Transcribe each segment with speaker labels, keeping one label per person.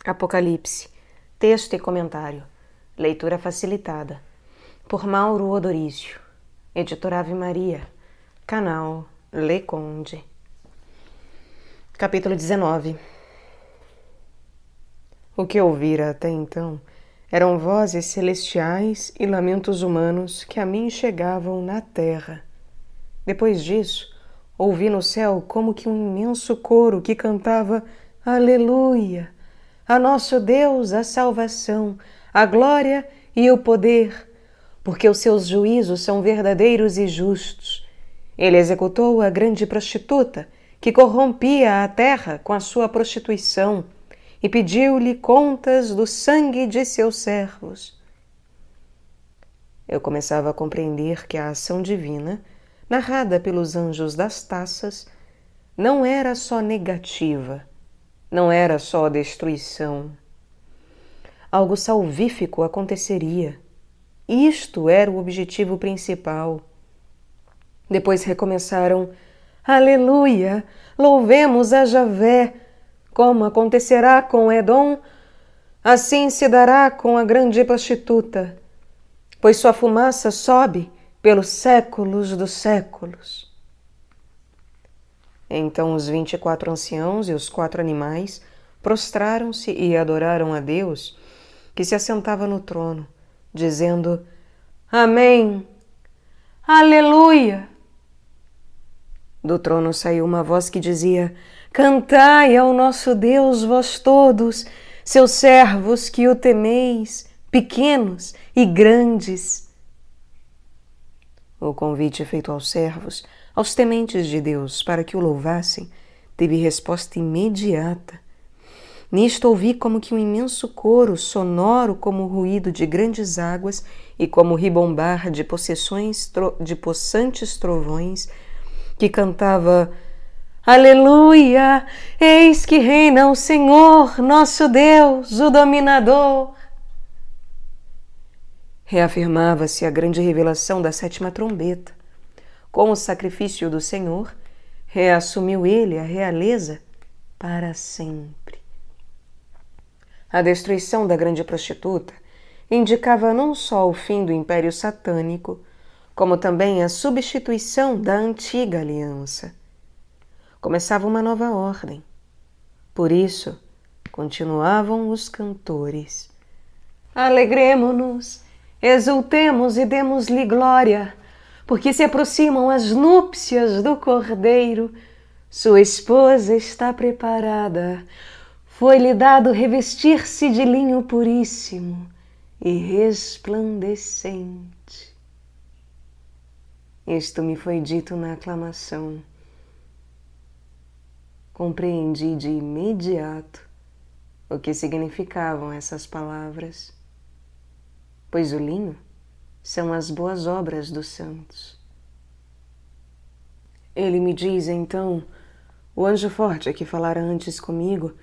Speaker 1: Apocalipse, texto e comentário, leitura facilitada, por Mauro Odorício, editora Ave Maria, canal Le Conde. Capítulo 19. O que ouvira até então eram vozes celestiais e lamentos humanos que a mim chegavam na terra. Depois disso, ouvi no céu como que um imenso coro que cantava Aleluia! A nosso Deus a salvação, a glória e o poder, porque os seus juízos são verdadeiros e justos. Ele executou a grande prostituta, que corrompia a terra com a sua prostituição, e pediu-lhe contas do sangue de seus servos. Eu começava a compreender que a ação divina, narrada pelos anjos das taças, não era só negativa, não era só destruição. Algo salvífico aconteceria. Isto era o objetivo principal. Depois recomeçaram: Aleluia! Louvemos a Javé! Como acontecerá com Edom, assim se dará com a grande prostituta, pois sua fumaça sobe pelos séculos dos séculos. Então os 24 anciãos e os 4 animais prostraram-se e adoraram a Deus, que se assentava no trono, dizendo: Amém! Aleluia! Do trono saiu uma voz que dizia: Cantai ao nosso Deus, vós todos, seus servos que o temeis, pequenos e grandes. O convite feito aos servos, aos tementes de Deus, para que o louvassem, teve resposta imediata. Nisto ouvi como que um imenso coro, sonoro como o ruído de grandes águas e como o ribombar de possantes trovões, que cantava: Aleluia! Eis que reina o Senhor, nosso Deus, o dominador. Reafirmava-se a grande revelação da 7ª trombeta. Com o sacrifício do Senhor, reassumiu ele a realeza para sempre. A destruição da grande prostituta indicava não só o fim do império satânico, como também a substituição da antiga aliança. Começava uma nova ordem. Por isso, continuavam os cantores. Alegremo-nos, exultemos e demos-lhe glória, porque se aproximam as núpcias do Cordeiro. Sua esposa está preparada. Foi-lhe dado revestir-se de linho puríssimo e resplandecente. Isto me foi dito na aclamação. Compreendi de imediato o que significavam essas palavras, pois o linho são as boas obras dos santos. Ele me diz, então, o anjo forte que falara antes comigo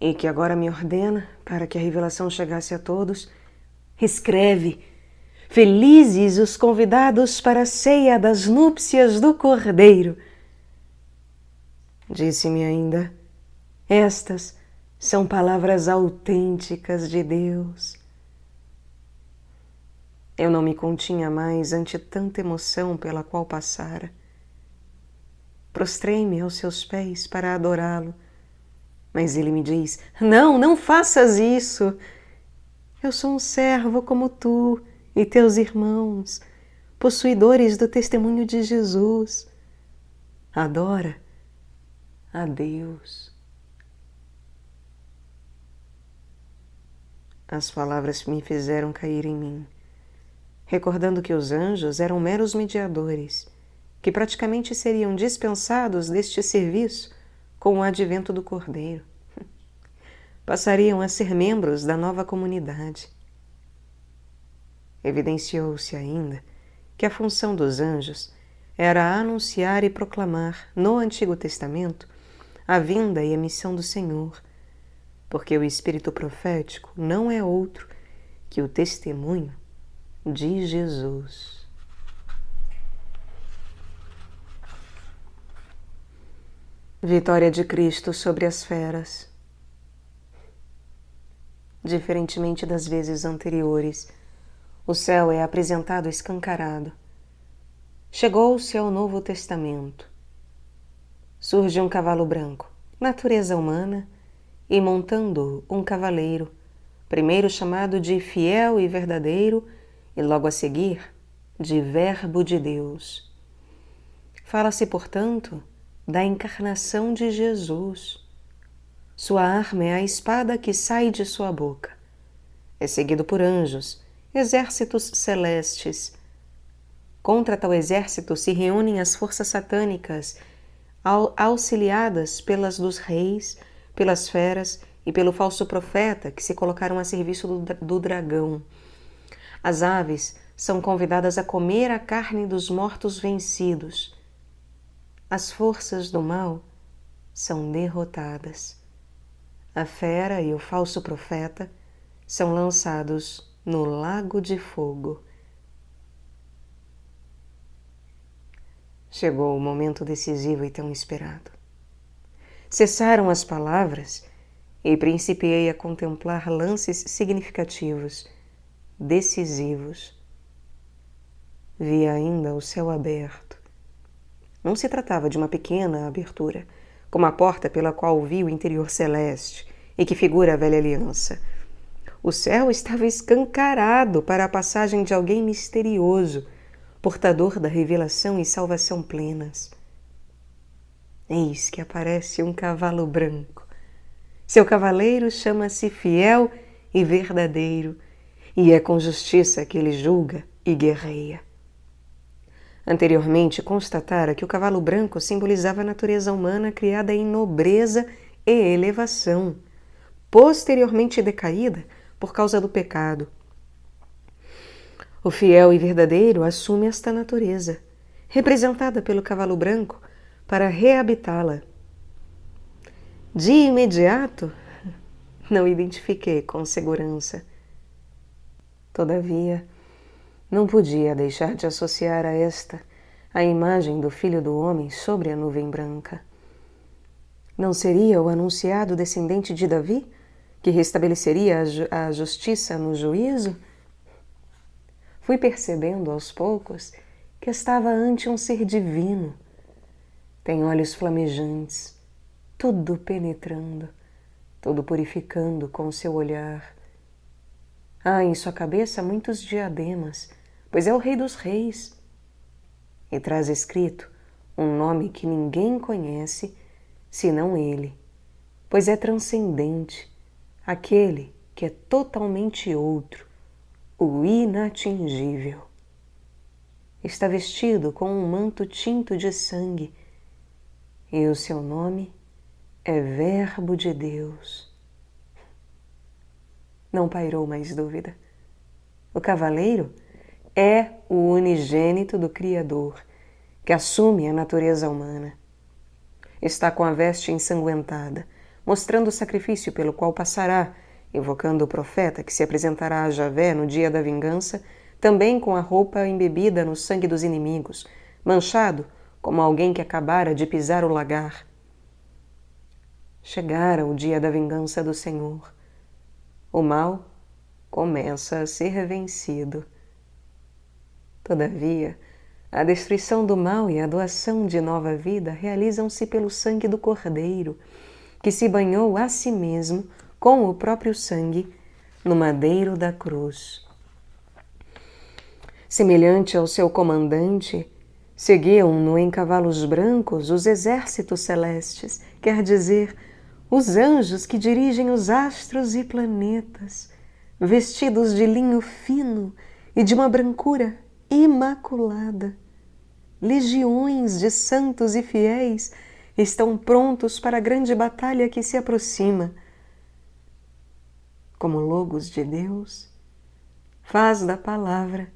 Speaker 1: e que agora me ordena, para que a revelação chegasse a todos, escreve: Felizes os convidados para a ceia das núpcias do Cordeiro. Disse-me ainda: estas são palavras autênticas de Deus. Eu não me continha mais ante tanta emoção pela qual passara. Prostrei-me aos seus pés para adorá-lo, mas ele me diz: não, não faças isso. Eu sou um servo como tu e teus irmãos, possuidores do testemunho de Jesus. Adora a Deus. As palavras me fizeram cair em mim, recordando que os anjos eram meros mediadores, que praticamente seriam dispensados deste serviço com o advento do Cordeiro. Passariam a ser membros da nova comunidade. Evidenciou-se ainda que a função dos anjos era anunciar e proclamar no Antigo Testamento a vinda e a missão do Senhor, porque o espírito profético não é outro que o testemunho de Jesus. Vitória de Cristo sobre as feras. Diferentemente das vezes anteriores, o céu é apresentado escancarado. Chegou-se ao Novo Testamento. Surge um cavalo branco, natureza humana, e montando um cavaleiro, primeiro chamado de fiel e verdadeiro, e logo a seguir, de Verbo de Deus. Fala-se, portanto, da encarnação de Jesus. Sua arma é a espada que sai de sua boca. É seguido por anjos, exércitos celestes. Contra tal exército se reúnem as forças satânicas, auxiliadas pelas dos reis, pelas feras e pelo falso profeta que se colocaram a serviço do dragão. As aves são convidadas a comer a carne dos mortos vencidos. As forças do mal são derrotadas. A fera e o falso profeta são lançados no lago de fogo. Chegou o momento decisivo e tão esperado. Cessaram as palavras e principiei a contemplar lances significativos, decisivos. Vi ainda o céu aberto. Não se tratava de uma pequena abertura, como a porta pela qual vi o interior celeste e que figura a velha aliança. O céu estava escancarado para a passagem de alguém misterioso, portador da revelação e salvação plenas. Eis que aparece um cavalo branco. Seu cavaleiro chama-se Fiel e Verdadeiro, e é com justiça que ele julga e guerreia. Anteriormente constatara que o cavalo branco simbolizava a natureza humana criada em nobreza e elevação, posteriormente decaída por causa do pecado. O fiel e verdadeiro assume esta natureza, representada pelo cavalo branco, para reabitá-la. De imediato, não identifiquei com segurança. Todavia, não podia deixar de associar a esta a imagem do Filho do Homem sobre a nuvem branca. Não seria o anunciado descendente de Davi, que restabeleceria a justiça no juízo? Fui percebendo aos poucos que estava ante um ser divino. Tem olhos flamejantes, tudo penetrando, tudo purificando com seu olhar. Há em sua cabeça muitos diademas, pois é o Rei dos Reis. E traz escrito um nome que ninguém conhece, senão ele, pois é transcendente, aquele que é totalmente outro, o inatingível. Está vestido com um manto tinto de sangue, e o seu nome é Verbo de Deus. Não pairou mais dúvida. O cavaleiro é o unigênito do Criador, que assume a natureza humana. Está com a veste ensanguentada, mostrando o sacrifício pelo qual passará, evocando o profeta que se apresentará a Javé no dia da vingança, também com a roupa embebida no sangue dos inimigos, manchado como alguém que acabara de pisar o lagar. chegara o dia da vingança do Senhor. O mal começa a ser vencido. Todavia, a destruição do mal e a doação de nova vida realizam-se pelo sangue do Cordeiro, que se banhou a si mesmo com o próprio sangue no madeiro da cruz. Semelhante ao seu comandante, seguiam-no em cavalos brancos os exércitos celestes, quer dizer, os anjos que dirigem os astros e planetas, vestidos de linho fino e de uma brancura imaculada. Legiões de santos e fiéis estão prontos para a grande batalha que se aproxima. Como Logos de Deus, faz da palavra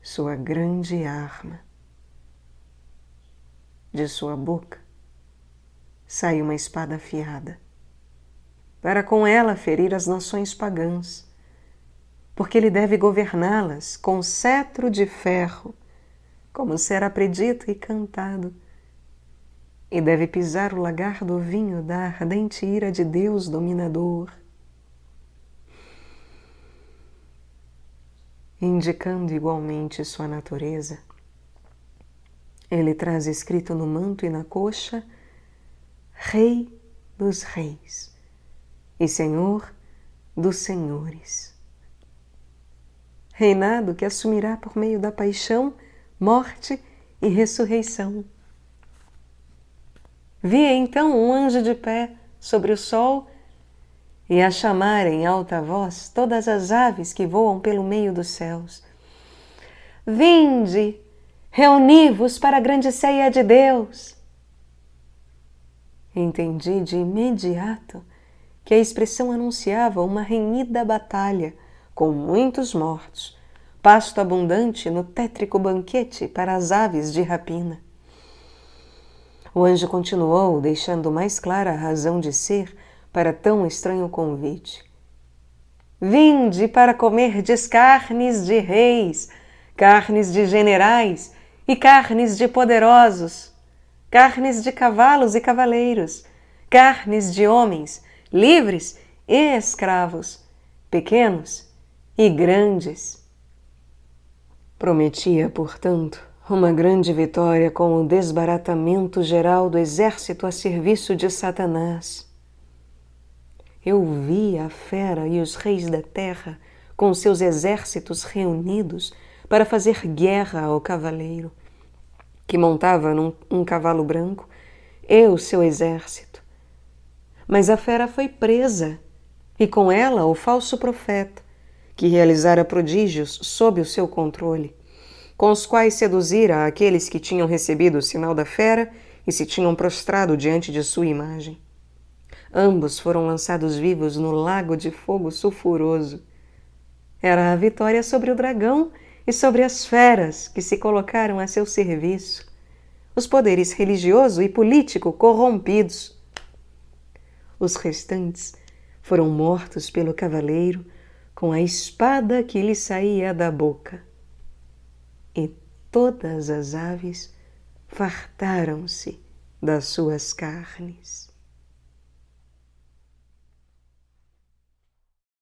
Speaker 1: sua grande arma. De sua boca sai uma espada afiada, para com ela ferir as nações pagãs, porque ele deve governá-las com cetro de ferro, como será predito e cantado, e deve pisar o lagar do vinho da ardente ira de Deus dominador, indicando igualmente sua natureza. Ele traz escrito no manto e na coxa: Rei dos Reis e Senhor dos Senhores. Reinado que assumirá por meio da paixão, morte e ressurreição. Vi então um anjo de pé sobre o sol e a chamar em alta voz todas as aves que voam pelo meio dos céus. Vinde, reuni-vos para a grande ceia de Deus. Entendi de imediato que a expressão anunciava uma renhida batalha, com muitos mortos, pasto abundante no tétrico banquete para as aves de rapina. O anjo continuou, deixando mais clara a razão de ser para tão estranho convite. Vinde para comerdes carnes de reis, carnes de generais e carnes de poderosos, carnes de cavalos e cavaleiros, carnes de homens, livres e escravos, pequenos e grandes. Prometia, portanto, uma grande vitória com o desbaratamento geral do exército a serviço de Satanás. Eu vi a fera e os reis da terra com seus exércitos reunidos para fazer guerra ao cavaleiro, que montava num cavalo branco, e o seu exército. Mas a fera foi presa, e com ela o falso profeta, que realizara prodígios sob o seu controle, com os quais seduzira aqueles que tinham recebido o sinal da fera e se tinham prostrado diante de sua imagem. Ambos foram lançados vivos no lago de fogo sulfuroso. Era a vitória sobre o dragão e sobre as feras que se colocaram a seu serviço, os poderes religioso e político corrompidos. Os restantes foram mortos pelo cavaleiro com a espada que lhe saía da boca. E todas as aves fartaram-se das suas carnes.